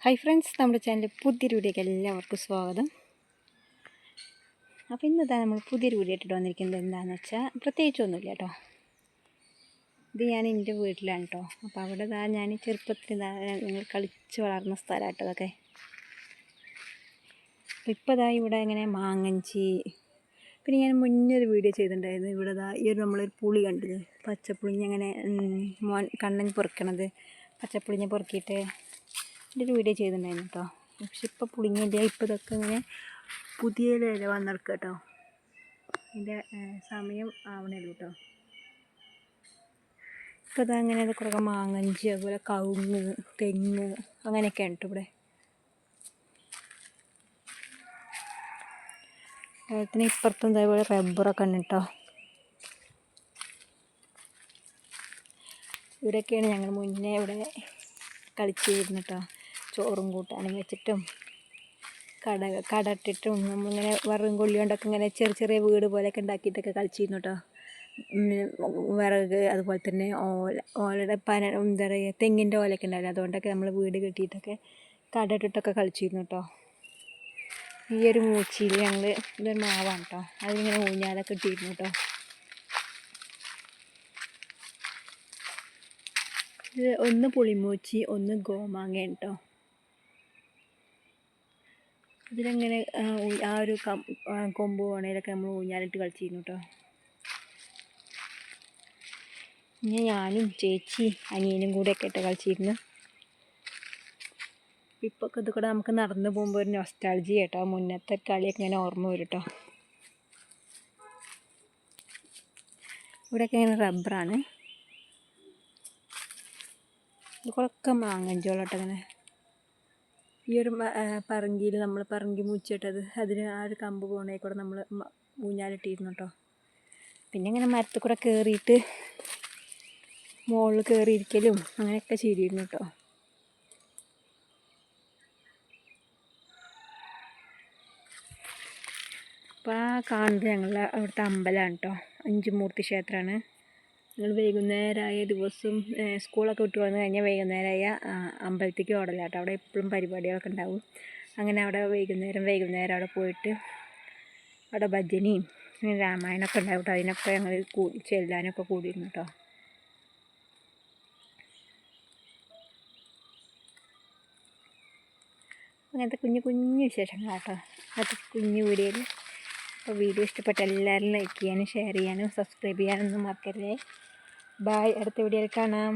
Hi friends, നമ്മുടെ ചാനലിൽ പുതിയൊരു വീഡിയോയ്ക്ക് എല്ലാവർക്കും സ്വാഗതം. അപ്പോൾ ഇന്നതാ നമ്മൾ പുതിയൊരു വീഡിയോ ഇട്ടിട്ട് വന്നിരിക്കുന്നത് എന്താണെന്ന് വെച്ചാൽ പ്രത്യേകിച്ചൊന്നുമില്ല കേട്ടോ. ഇത് ഞാൻ എൻ്റെ വീട്ടിലാണ് കേട്ടോ. അപ്പോൾ അവിടെ ഞാൻ ചെറുപ്പത്തിൽ ഞങ്ങൾ കളിച്ച് വളർന്ന സ്ഥലമാട്ടോ അതൊക്കെ. അപ്പോൾ ഇപ്പോൾ ഇവിടെ ഇങ്ങനെ മാങ്ങഞ്ചി, പിന്നെ ഞാൻ മുന്നേ ഒരു വീഡിയോ ചെയ്തിട്ടുണ്ടായിരുന്നു. ഇവിടെ ഈ നമ്മളൊരു പുളി കണ്ടത്, പച്ചപ്പുളിഞ്ഞ് അങ്ങനെ കണ്ണൻ പൊറുക്കണത്, പച്ചപ്പുളിഞ്ഞ് പൊറുക്കിയിട്ട് ഒരു വീഡിയോ ചെയ്തിട്ടുണ്ടായിരുന്നു കേട്ടോ. പക്ഷെ ഇപ്പോൾ പുളിങ്ങിൻ്റെ ഇപ്പോൾ ഇതൊക്കെ ഇങ്ങനെ പുതിയ ഇല വന്നെടുക്കുക കേട്ടോ. ഇതിൻ്റെ സമയം ആവണല്ലോ കേട്ടോ. ഇപ്പോൾ അതങ്ങനെ കുറേ മാങ്ങഞ്ചി, അതുപോലെ കവുങ്ങ്, തെങ്ങ് അങ്ങനെയൊക്കെയാണ് കേട്ടോ ഇവിടെ. അതുപോലെ ഇപ്പുറത്തും ഇതേപോലെ റബ്ബറൊക്കെ ഉണ്ട് കേട്ടോ. ഇവിടെയൊക്കെയാണ് ഞങ്ങൾ മുന്നേ ഇവിടെ കളിച്ചിരുന്നു കേട്ടോ. ചോറും കൂട്ടാനും വെച്ചിട്ടും കട ഇട്ടിട്ടും നമ്മളിങ്ങനെ വറും കൊള്ളി കൊണ്ടൊക്കെ ഇങ്ങനെ ചെറിയ ചെറിയ വീട് പോലെയൊക്കെ ഉണ്ടാക്കിയിട്ടൊക്കെ കളിച്ചിരുന്നു കേട്ടോ. വിറക്, അതുപോലെ തന്നെ ഓലയുടെ എന്താ പറയുക, തെങ്ങിൻ്റെ ഓലയൊക്കെ ഉണ്ടാവില്ല, അതുകൊണ്ടൊക്കെ നമ്മൾ വീട് കെട്ടിയിട്ടൊക്കെ കട ഇട്ടിട്ടൊക്കെ കളിച്ചിരുന്നു കേട്ടോ. ഈ ഒരു മൂച്ചിയിൽ ഞങ്ങൾ ഇതൊരു മാവാണ് കേട്ടോ, അതിലിങ്ങനെ ഊഞ്ഞാലൊക്കെ ഇട്ടിരുന്നു കേട്ടോ. ഇത് ഒന്ന് പുളിമൂച്ചി, ഒന്ന് ഗോമാങ്ങയാണ് കേട്ടോ. ഇതിലങ്ങനെ ആ ഒരു കൊമ്പ് പോണയിലൊക്കെ നമ്മൾ ഊഞ്ഞാലിട്ട് കളിച്ചിരുന്നു കേട്ടോ. പിന്നെ ഞാനും ചേച്ചി അനിയനും കൂടെയൊക്കെ ഇട്ട് കളിച്ചിരുന്നു. ഇപ്പോൾ ഇത് കൂടെ നമുക്ക് നടന്നു പോകുമ്പോൾ ഒരു നൊസ്റ്റാൾജി കേട്ടോ. മുന്നത്തെ കളിയൊക്കെ ഇങ്ങനെ ഓർമ്മ വരും കേട്ടോ. ഇവിടെയൊക്കെ ഇങ്ങനെ റബ്ബറാണ്. ഇതൊക്കെ മാങ്ങഞ്ചോളം കേട്ടോ. ഇങ്ങനെ ഈ ഒരു പറങ്കിയിൽ നമ്മൾ പറങ്കി മൂച്ചിട്ടത്, അതിന് ആ ഒരു കമ്പ് പോണേ കൂടെ നമ്മൾ ഊഞ്ഞാലിട്ടിരുന്നു കേട്ടോ. പിന്നെ ഇങ്ങനെ മരത്തിൽ കൂടെ കയറിയിട്ട് മുകളിൽ കയറിയിരിക്കലും അങ്ങനെയൊക്കെ ചെയ്തിരുന്നു കേട്ടോ. അപ്പോൾ ആ കാണുന്നത് ഞങ്ങളുടെ അവിടുത്തെ അമ്പലമാണ് കേട്ടോ. അഞ്ചുമൂർത്തി ക്ഷേത്രമാണ്. ഞങ്ങൾ വൈകുന്നേരമായ ദിവസം സ്കൂളൊക്കെ വിട്ട് വന്നു കഴിഞ്ഞാൽ വൈകുന്നേരമായ അമ്പലത്തേക്ക് ഓടല കേട്ടോ. അവിടെ എപ്പോഴും പരിപാടികളൊക്കെ ഉണ്ടാവും. അങ്ങനെ അവിടെ വൈകുന്നേരം അവിടെ പോയിട്ട് അവിടെ ഭജനയും രാമായണമൊക്കെ ഉണ്ടാവും കേട്ടോ. അതിനൊക്കെ ഞങ്ങൾ ചെല്ലാനൊക്കെ കൂടിയിരുന്നു കേട്ടോ. അങ്ങനത്തെ കുഞ്ഞു കുഞ്ഞു വിശേഷങ്ങളാട്ടോ അത് കുഞ്ഞു വീഡിയോയിൽ. അപ്പോൾ വീഡിയോ ഇഷ്ടപ്പെട്ട എല്ലാവരും ലൈക്ക് ചെയ്യാനും ഷെയർ ചെയ്യാനും സബ്സ്ക്രൈബ് ചെയ്യാനൊന്നും മറക്കരുതേ. ബായ്, അടുത്ത വീഡിയോയിൽ കാണാം.